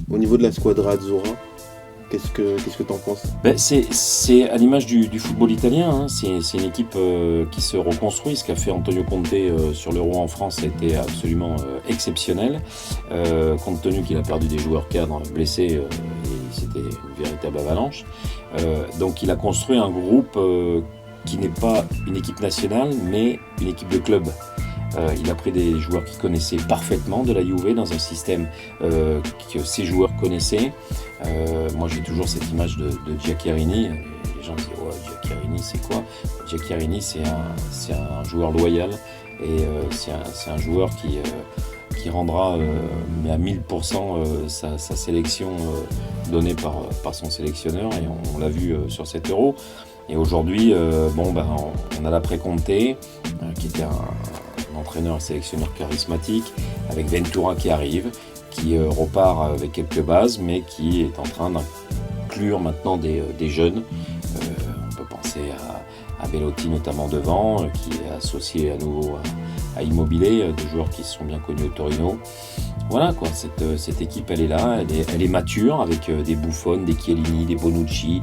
Au niveau de la squadra Azzurra, qu'est-ce que t'en penses? C'est à l'image du football italien, hein. C'est une équipe qui se reconstruit. Ce qu'a fait Antonio Conte sur l'Euro en France a été absolument exceptionnel. Compte tenu qu'il a perdu des joueurs cadres blessés, et c'était une véritable avalanche. Donc il a construit un groupe qui n'est pas une équipe nationale, mais une équipe de club. Il a pris des joueurs qu'il connaissait parfaitement de la Juve dans un système que ces joueurs connaissaient. Moi j'ai toujours cette image de Giaccherini. Les gens disent ouais, Giaccherini c'est quoi? Giaccherini c'est un joueur loyal et c'est un joueur qui rendra mais à 1000% sa sélection donnée par son sélectionneur, et on l'a vu sur cet Euro. Et aujourd'hui, on a l'après-Conte, qui était un entraîneur et sélectionneur charismatique, avec Ventura qui arrive, qui repart avec quelques bases, mais qui est en train d'inclure maintenant des jeunes. On peut penser à Belotti notamment devant, qui est associé à nouveau à Immobile, des joueurs qui sont bien connus au Torino. Voilà quoi, cette équipe elle est là, elle est mature avec des Buffon, des Chiellini, des Bonucci,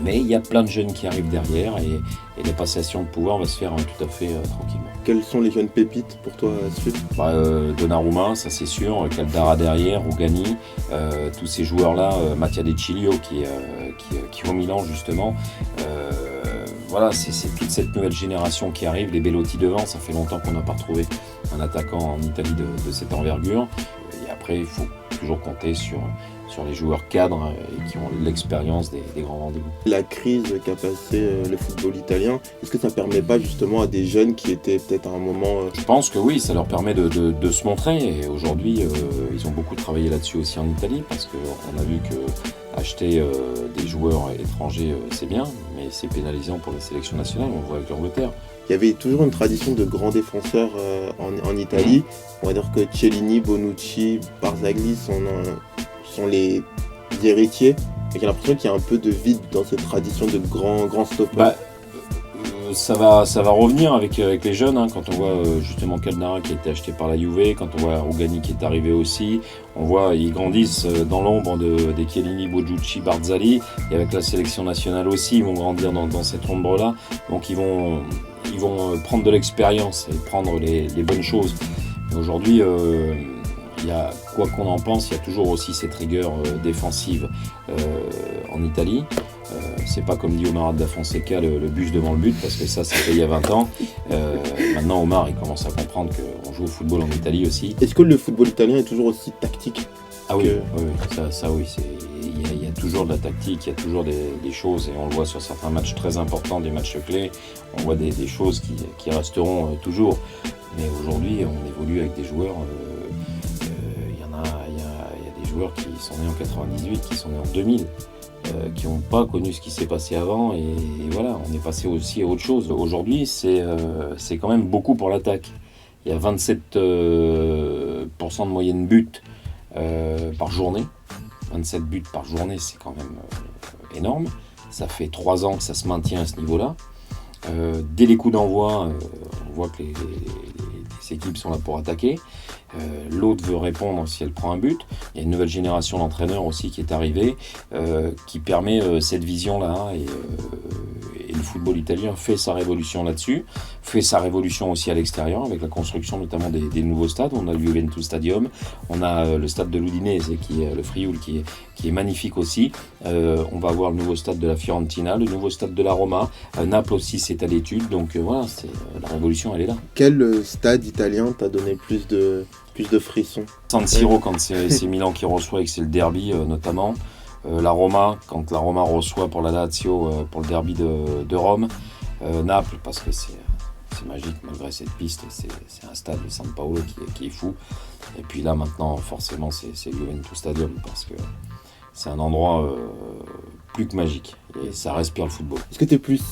mais il y a plein de jeunes qui arrivent derrière et la passation de pouvoir va se faire tout à fait tranquillement. Quelles sont les jeunes pépites pour toi à suivre? Donnarumma, ça c'est sûr, Caldara derrière, Rugani, tous ces joueurs-là, Mattia De Cilio qui est au Milan justement. Voilà, c'est toute cette nouvelle génération qui arrive, les Belotti devant, ça fait longtemps qu'on n'a pas retrouvé un attaquant en Italie de cette envergure. Et après, il faut toujours compter sur les joueurs cadres et qui ont l'expérience des grands rendez-vous. La crise qu'a passé le football italien, est-ce que ça permet pas justement à des jeunes qui étaient peut-être à un moment... Je pense que oui, ça leur permet de se montrer. Et aujourd'hui, ils ont beaucoup travaillé là-dessus aussi en Italie, parce qu'on a vu que acheter des joueurs étrangers, c'est bien, mais c'est pénalisant pour la sélection nationale, on le voit avec l'Angleterre. Il y avait toujours une tradition de grands défenseurs en Italie. On va dire que Chiellini, Bonucci, Barzagli sont les héritiers. Et j'ai l'impression qu'il y a un peu de vide dans cette tradition de grands stoppers. Ça va revenir avec les jeunes, hein, quand on voit justement Caldara qui a été acheté par la Juve, quand on voit Rugani qui est arrivé aussi, on voit ils grandissent dans l'ombre des Chiellini, Bonucci, Barzagli, et avec la sélection nationale aussi, ils vont grandir dans cette ombre-là, donc ils vont prendre de l'expérience et prendre les bonnes choses. Et aujourd'hui, quoi qu'on en pense, il y a toujours aussi cette rigueur défensive en Italie. C'est pas comme dit Omar da Fonseca, le bus devant le but, parce que ça c'était il y a 20 ans. Maintenant Omar il commence à comprendre qu'on joue au football en Italie aussi. Est-ce que le football italien est toujours aussi tactique? Ah oui, ça oui, il y a toujours de la tactique, il y a toujours des choses, et on le voit sur certains matchs très importants, des matchs clés, on voit des choses qui resteront toujours. Mais aujourd'hui on évolue avec des joueurs, il y a des joueurs qui sont nés en 98, qui sont nés en 2000. Qui n'ont pas connu ce qui s'est passé avant, et voilà, on est passé aussi à autre chose. Aujourd'hui, c'est quand même beaucoup pour l'attaque. Il y a 27% de moyenne but par journée. 27 buts par journée, c'est quand même énorme. Ça fait 3 ans que ça se maintient à ce niveau-là. Dès les coups d'envoi, on voit que les équipes sont là pour attaquer. L'autre veut répondre si elle prend un but. Il y a une nouvelle génération d'entraîneurs aussi qui est arrivée, qui permet cette vision-là, et le football italien fait sa révolution là-dessus, fait sa révolution aussi à l'extérieur avec la construction notamment des nouveaux stades. On a le Juventus Stadium, on a le stade de l'Udinese qui est le Frioul qui est magnifique aussi. On va avoir le nouveau stade de la Fiorentina, le nouveau stade de la Roma, Naples aussi c'est à l'étude, donc voilà, la révolution elle est là. Quel stade italien t'a donné plus de frissons? San Siro quand c'est Milan qui reçoit et que c'est le derby notamment. La Roma, quand la Roma reçoit pour la Lazio pour le derby de Rome. Naples parce que c'est magique malgré cette piste, c'est un stade de San Paolo qui est fou. Et puis là maintenant forcément c'est le Juventus Stadium parce que c'est un endroit plus que magique et ça respire le football. Est-ce que t'es plus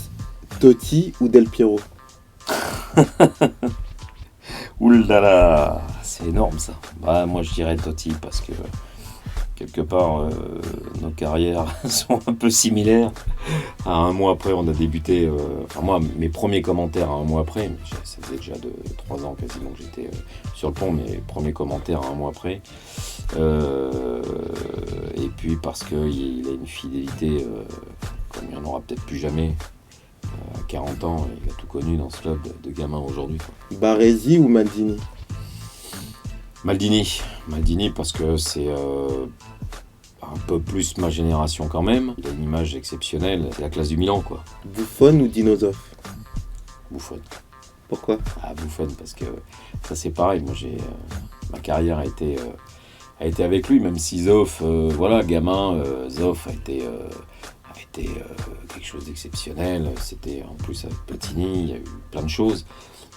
Totti ou Del Piero? Oulala, c'est énorme ça. Moi je dirais Totti parce que quelque part nos carrières sont un peu similaires. À un mois après on a débuté, moi mes premiers commentaires à un mois après, mais ça faisait déjà 3 ans quasiment que j'étais sur le pont, mes premiers commentaires à un mois après, Et puis parce qu'il a une fidélité comme il n'y en aura peut-être plus jamais. À 40 ans, il a tout connu dans ce club de gamin aujourd'hui. Baresi ou Maldini? Maldini parce que c'est un peu plus ma génération quand même. Il a une image exceptionnelle, c'est la classe du Milan quoi. Buffon ou Dinozof? Buffon. Pourquoi? Buffon parce que ça c'est pareil. Moi ma carrière a été avec lui, même si Zoff, gamin, Zoff a été quelque chose d'exceptionnel. C'était en plus avec Platini, il y a eu plein de choses.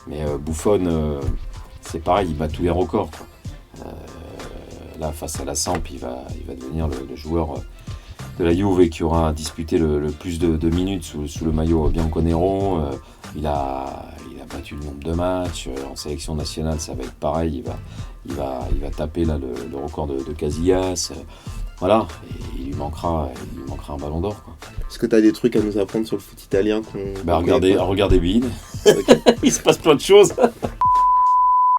Mais Buffon, c'est pareil, il bat tous les records, quoi. Là, face à la Samp, il va devenir le joueur de la Juve qui aura disputé le plus de minutes sous le maillot bianconero. Il a battu le nombre de matchs. En sélection nationale, ça va être pareil. Il va taper là, le record de Casillas. Voilà, et il lui manquera un ballon d'or, quoi. Est-ce que tu as des trucs à nous apprendre sur le foot italien Regardez Bide. Okay. Il se passe plein de choses.